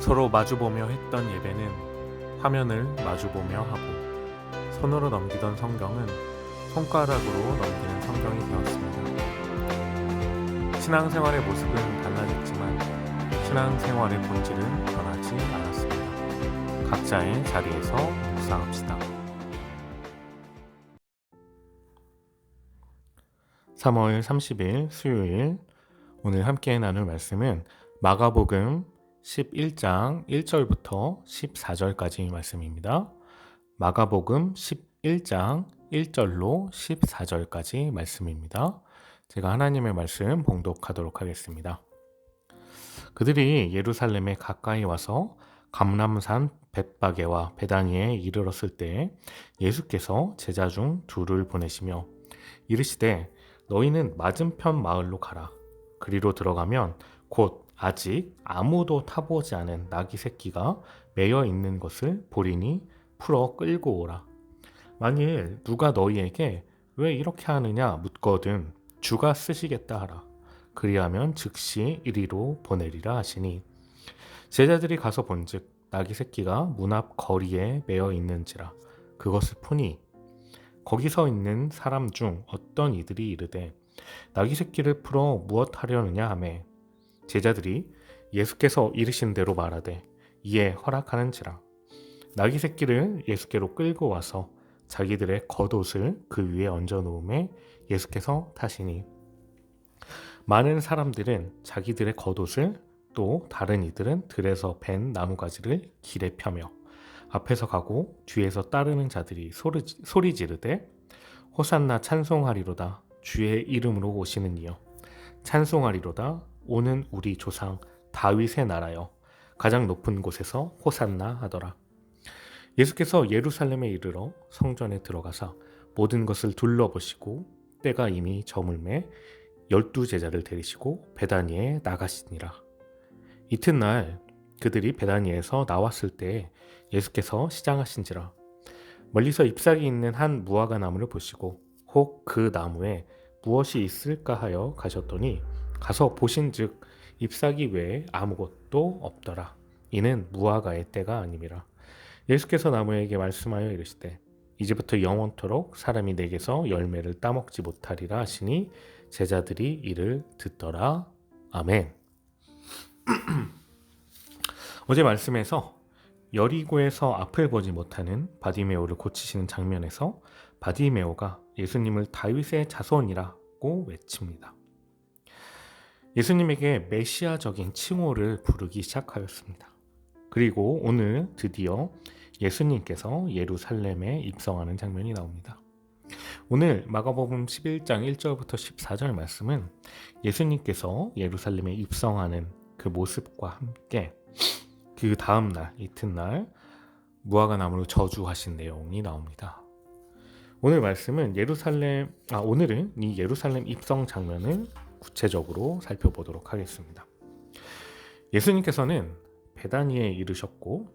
서로 마주보며 했던 예배는 화면을 마주보며 하고 손으로 넘기던 성경은 손가락으로 넘기는 성경이 되었습니다. 신앙생활의 모습은 달라졌지만 신앙생활의 본질은 변하지 않았습니다. 각자의 자리에서 묵상합시다. 3월 30일 수요일, 오늘 함께 나눌 말씀은 마가복음 11장 1절부터 14절까지 말씀입니다. 마가복음 11장 1절로 14절까지 말씀입니다. 제가 하나님의 말씀 봉독하도록 하겠습니다. 그들이 예루살렘에 가까이 와서 감람산 벳바게와 베다니에 이르렀을 때 예수께서 제자 중 둘을 보내시며 이르시되 너희는 맞은편 마을로 가라. 그리로 들어가면 곧 아직 아무도 타보지 않은 나귀 새끼가 매여 있는 것을 보리니 풀어 끌고 오라. 만일 누가 너희에게 왜 이렇게 하느냐 묻거든 주가 쓰시겠다 하라. 그리하면 즉시 이리로 보내리라 하시니 제자들이 가서 본즉 나귀 새끼가 문 앞 거리에 매여 있는지라. 그것을 푸니 거기 서 있는 사람 중 어떤 이들이 이르되 나귀 새끼를 풀어 무엇 하려느냐 하매 제자들이 예수께서 이르신 대로 말하되 이에 허락하는지라. 나귀 새끼를 예수께로 끌고 와서 자기들의 겉옷을 그 위에 얹어 놓음에 예수께서 타시니 많은 사람들은 자기들의 겉옷을 또 다른 이들은 들에서 벤 나무가지를 길에 펴며 앞에서 가고 뒤에서 따르는 자들이 소리 지르되 호산나 찬송하리로다. 주의 이름으로 오시는 이여 찬송하리로다. 오는 우리 조상 다윗의 나라여 가장 높은 곳에서 호산나 하더라. 예수께서 예루살렘에 이르러 성전에 들어가사 모든 것을 둘러보시고 때가 이미 저물매 12 제자를 데리시고 베다니에 나가시니라. 이튿날 그들이 베다니에서 나왔을 때 예수께서 시장하신지라. 멀리서 잎사귀 있는 한 무화과 나무를 보시고 혹 그 나무에 무엇이 있을까 하여 가셨더니 가서 보신즉 잎사귀 외에 아무것도 없더라. 이는 무화과의 때가 아님이라. 예수께서 나무에게 말씀하여 이르시되 이제부터 영원토록 사람이 내게서 열매를 따먹지 못하리라 하시니 제자들이 이를 듣더라. 아멘. 어제 말씀에서 여리고에서 앞을 보지 못하는 바디메오를 고치시는 장면에서 바디메오가 예수님을 다윗의 자손이라고 외칩니다. 예수님에게 메시아적인 칭호를 부르기 시작하였습니다. 그리고 오늘 드디어 예수님께서 예루살렘에 입성하는 장면이 나옵니다. 오늘 마가복음 11장 1절부터 14절 말씀은 예수님께서 예루살렘에 입성하는 그 모습과 함께 그 다음날 이튿날 무화과 나무로 저주하신 내용이 나옵니다. 오늘 말씀은 오늘은 이 예루살렘 입성 장면을 구체적으로 살펴보도록 하겠습니다. 예수님께서는 베다니에 이르셨고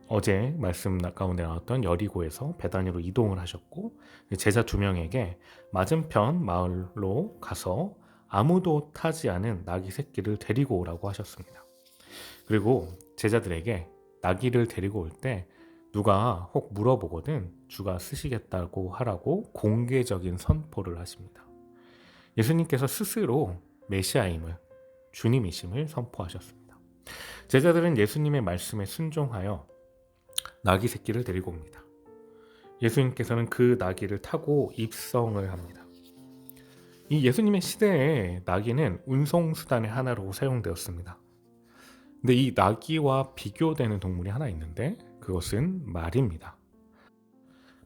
어제 말씀 가운데 나왔던 여리고에서 베다니로 이동을 하셨고 제자 2명에게 맞은편 마을로 가서 아무도 타지 않은 나귀 새끼를 데리고 오라고 하셨습니다. 그리고 제자들에게 나귀를 데리고 올 때 누가 혹 물어보거든 주가 쓰시겠다고 하라고 공개적인 선포를 하십니다. 예수님께서 스스로 메시아임을, 주님이심을 선포하셨습니다. 제자들은 예수님의 말씀에 순종하여 나귀 새끼를 데리고 옵니다. 예수님께서는 그 나귀를 타고 입성을 합니다. 이 예수님의 시대에 나귀는 운송수단의 하나로 사용되었습니다. 근데 이 나귀와 비교되는 동물이 하나 있는데 그것은 말입니다.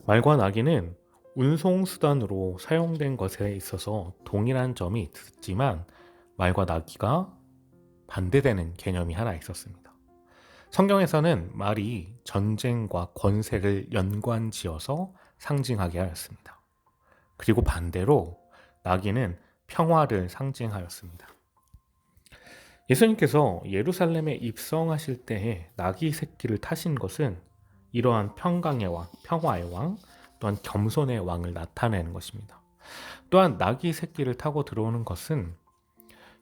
말과 나귀는 운송수단으로 사용된 것에 있어서 동일한 점이 있지만 말과 나귀가 반대되는 개념이 하나 있었습니다. 성경에서는 말이 전쟁과 권세를 연관지어서 상징하게 하였습니다. 그리고 반대로 나귀는 평화를 상징하였습니다. 예수님께서 예루살렘에 입성하실 때에 나귀 새끼를 타신 것은 이러한 평강의 왕, 평화의 왕, 또한 겸손의 왕을 나타내는 것입니다. 또한 나귀 새끼를 타고 들어오는 것은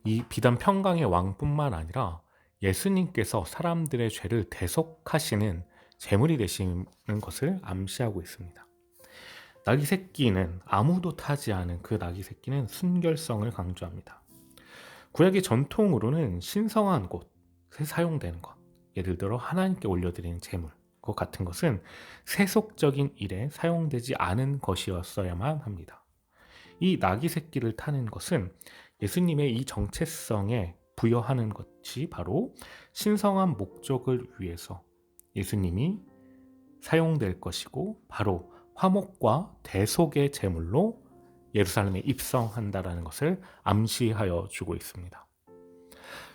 이 비단 평강의 왕뿐만 아니라 예수님께서 사람들의 죄를 대속하시는 제물이 되시는 것을 암시하고 있습니다. 낙이 새끼는 아무도 타지 않은 그 낙이 새끼는 순결성을 강조합니다. 구약의 전통으로는 신성한 곳에 사용되는 것, 예를 들어 하나님께 올려드리는 제물, 것 같은 것은 세속적인 일에 사용되지 않은 것이었어야만 합니다. 이 낙이 새끼를 타는 것은 예수님의 이 정체성에 부여하는 것이 바로 신성한 목적을 위해서 예수님이 사용될 것이고 바로 화목과 대속의 제물로 예루살렘에 입성한다라는 것을 암시하여 주고 있습니다.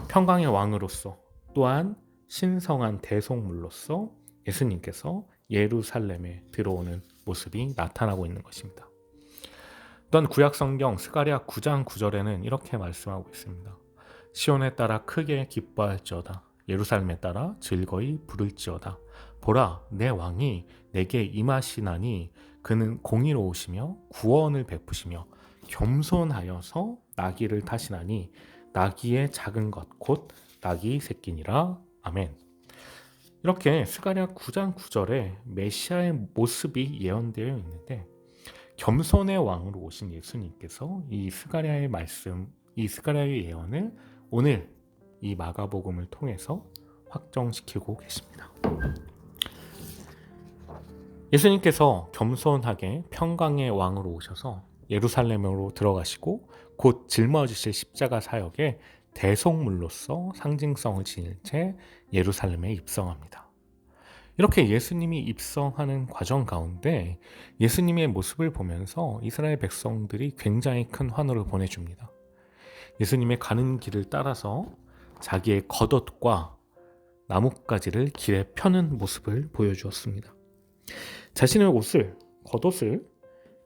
평강의 왕으로서 또한 신성한 대속물로서 예수님께서 예루살렘에 들어오는 모습이 나타나고 있는 것입니다. 또한 구약성경 스가랴 9장 9절에는 이렇게 말씀하고 있습니다. 시온에 따라 크게 기뻐할지어다. 예루살렘에 따라 즐거이 부를지어다. 보라, 내 왕이 내게 임하시나니 그는 공의로우시며 구원을 베푸시며 겸손하여서 나귀를 타시나니 나귀의 작은 것 곧 나귀 새끼니라. 아멘. 이렇게 스가랴 9장 9절에 메시아의 모습이 예언되어 있는데 겸손의 왕으로 오신 예수님께서 이 스가랴의 말씀, 이 스가랴의 예언을 오늘 이 마가복음을 통해서 확정시키고 계십니다. 예수님께서 겸손하게 평강의 왕으로 오셔서 예루살렘으로 들어가시고 곧 짊어지실 십자가 사역에 대속물로서 상징성을 지닌 채 예루살렘에 입성합니다. 이렇게 예수님이 입성하는 과정 가운데 예수님의 모습을 보면서 이스라엘 백성들이 굉장히 큰 환호를 보내줍니다. 예수님의 가는 길을 따라서 자기의 겉옷과 나뭇가지를 길에 펴는 모습을 보여주었습니다. 자신의 겉옷을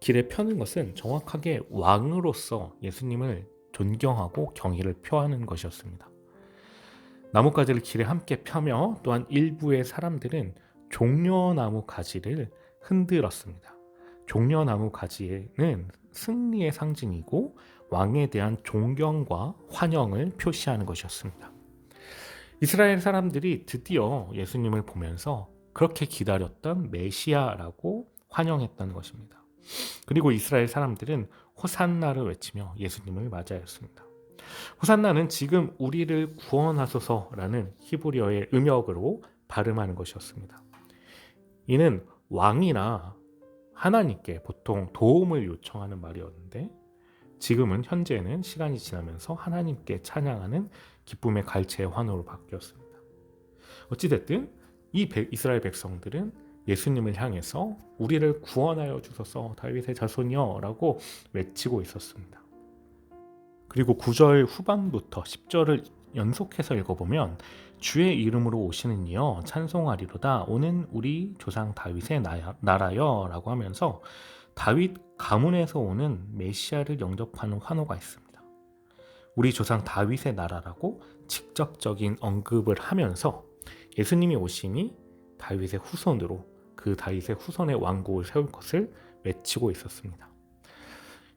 길에 펴는 것은 정확하게 왕으로서 예수님을 존경하고 경의를 표하는 것이었습니다. 나뭇가지를 길에 함께 펴며 또한 일부의 사람들은 종려나무 가지를 흔들었습니다. 종려나무 가지는 승리의 상징이고 왕에 대한 존경과 환영을 표시하는 것이었습니다. 이스라엘 사람들이 드디어 예수님을 보면서 그렇게 기다렸던 메시아라고 환영했다는 것입니다. 그리고 이스라엘 사람들은 호산나를 외치며 예수님을 맞이하였습니다. 호산나는 지금 우리를 구원하소서라는 히브리어의 음역으로 발음하는 것이었습니다. 이는 왕이나 하나님께 보통 도움을 요청하는 말이었는데 지금은 현재는 시간이 지나면서 하나님께 찬양하는 기쁨의 갈채의 환호로 바뀌었습니다. 어찌됐든 이 이스라엘 백성들은 예수님을 향해서 우리를 구원하여 주소서 다윗의 자손이여 라고 외치고 있었습니다. 그리고 9절 후반부터 10절을 연속해서 읽어보면 주의 이름으로 오시는 이여 찬송하리로다 오는 우리 조상 다윗의 나라여 라고 하면서 다윗 가문에서 오는 메시아를 영접하는 환호가 있습니다. 우리 조상 다윗의 나라라고 직접적인 언급을 하면서 예수님이 오심이 다윗의 후손으로 그 다윗의 후손의 왕국을 세울 것을 외치고 있었습니다.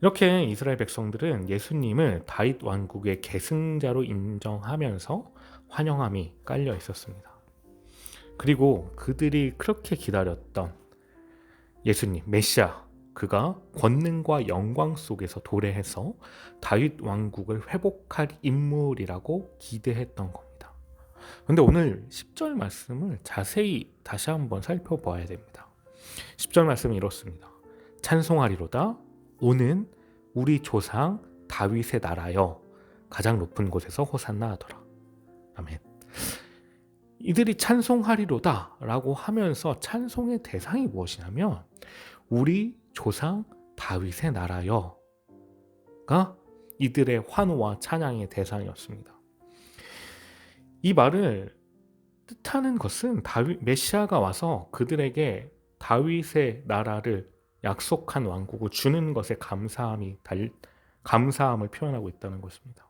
이렇게 이스라엘 백성들은 예수님을 다윗 왕국의 계승자로 인정하면서 환영함이 깔려 있었습니다. 그리고 그들이 그렇게 기다렸던 예수님, 메시아, 그가 권능과 영광 속에서 도래해서 다윗 왕국을 회복할 인물이라고 기대했던 겁니다. 그런데 오늘 10절 말씀을 자세히 다시 한번 살펴봐야 됩니다. 10절 말씀은 이렇습니다. 찬송하리로다 오는 우리 조상 다윗의 나라여 가장 높은 곳에서 호산나 하더라. 아멘. 이들이 찬송하리로다 라고 하면서 찬송의 대상이 무엇이냐면 우리 조상 다윗의 나라여가 이들의 환호와 찬양의 대상이었습니다. 이 말을 뜻하는 것은 메시아가 와서 그들에게 다윗의 나라를 약속한 왕국을 주는 것에 감사함을 표현하고 있다는 것입니다.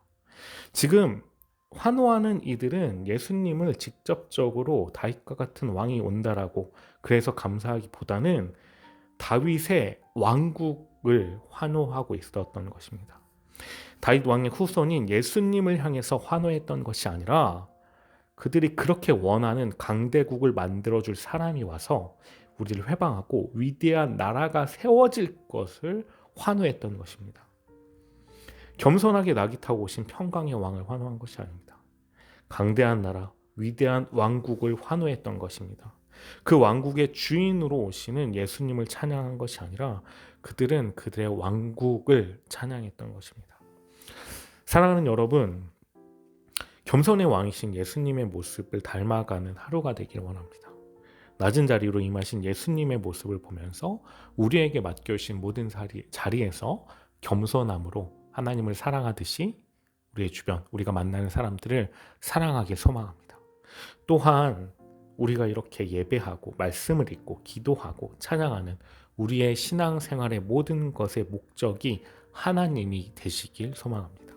지금 환호하는 이들은 예수님을 직접적으로 다윗과 같은 왕이 온다라고 그래서 감사하기보다는 다윗의 왕국을 환호하고 있었던 것입니다. 다윗 왕의 후손인 예수님을 향해서 환호했던 것이 아니라 그들이 그렇게 원하는 강대국을 만들어줄 사람이 와서 우리를 회방하고 위대한 나라가 세워질 것을 환호했던 것입니다. 겸손하게 낙이 타고 오신 평강의 왕을 환호한 것이 아닙니다. 강대한 나라, 위대한 왕국을 환호했던 것입니다. 그 왕국의 주인으로 오시는 예수님을 찬양한 것이 아니라 그들은 그들의 왕국을 찬양했던 것입니다. 사랑하는 여러분, 겸손의 왕이신 예수님의 모습을 닮아가는 하루가 되길 원합니다. 낮은 자리로 임하신 예수님의 모습을 보면서 우리에게 맡겨주신 모든 자리에서 겸손함으로 하나님을 사랑하듯이 우리의 주변, 우리가 만나는 사람들을 사랑하길 소망합니다. 또한 우리가 이렇게 예배하고 말씀을 읽고 기도하고 찬양하는 우리의 신앙생활의 모든 것의 목적이 하나님이 되시길 소망합니다.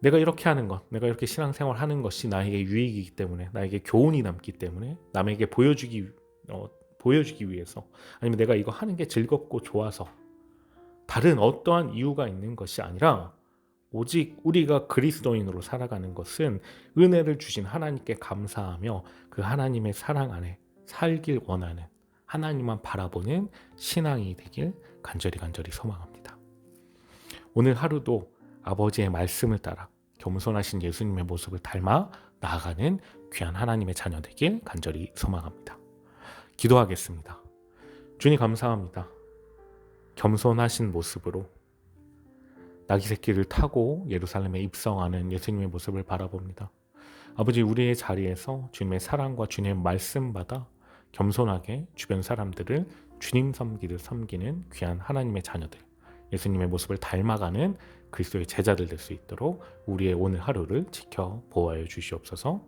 내가 이렇게 하는 것, 내가 이렇게 신앙생활 하는 것이 나에게 유익이기 때문에, 나에게 교훈이 남기 때문에, 남에게 보여주기 위해서, 아니면 내가 이거 하는 게 즐겁고 좋아서, 다른 어떠한 이유가 있는 것이 아니라 오직 우리가 그리스도인으로 살아가는 것은 은혜를 주신 하나님께 감사하며 그 하나님의 사랑 안에 살길 원하는, 하나님만 바라보는 신앙이 되길 간절히 소망합니다. 오늘 하루도 아버지의 말씀을 따라 겸손하신 예수님의 모습을 닮아 나아가는 귀한 하나님의 자녀 되길 간절히 소망합니다. 기도하겠습니다. 주님 감사합니다. 겸손하신 모습으로 나귀 새끼를 타고 예루살렘에 입성하는 예수님의 모습을 바라봅니다. 아버지, 우리의 자리에서 주님의 사랑과 주님의 말씀 받아 겸손하게 주변 사람들을 주님 섬기는 귀한 하나님의 자녀들, 예수님의 모습을 닮아가는 그리스도의 제자들 될 수 있도록 우리의 오늘 하루를 지켜 보호하여 주시옵소서.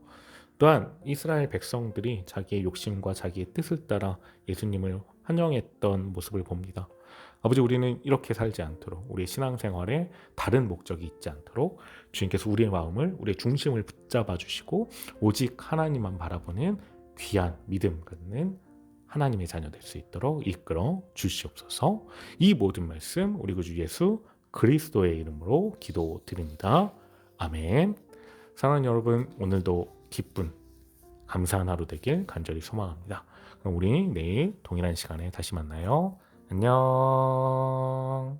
또한 이스라엘 백성들이 자기의 욕심과 자기의 뜻을 따라 예수님을 환영했던 모습을 봅니다. 아버지, 우리는 이렇게 살지 않도록, 우리의 신앙생활에 다른 목적이 있지 않도록 주님께서 우리의 마음을, 우리의 중심을 붙잡아 주시고 오직 하나님만 바라보는 귀한 믿음 갖는 하나님의 자녀 될 수 있도록 이끌어 주시옵소서. 이 모든 말씀 우리 구주 예수 그리스도의 이름으로 기도드립니다. 아멘. 사랑하는 여러분, 오늘도 기쁜 감사한 하루 되길 간절히 소망합니다. 그럼 우리 내일 동일한 시간에 다시 만나요. 안녕.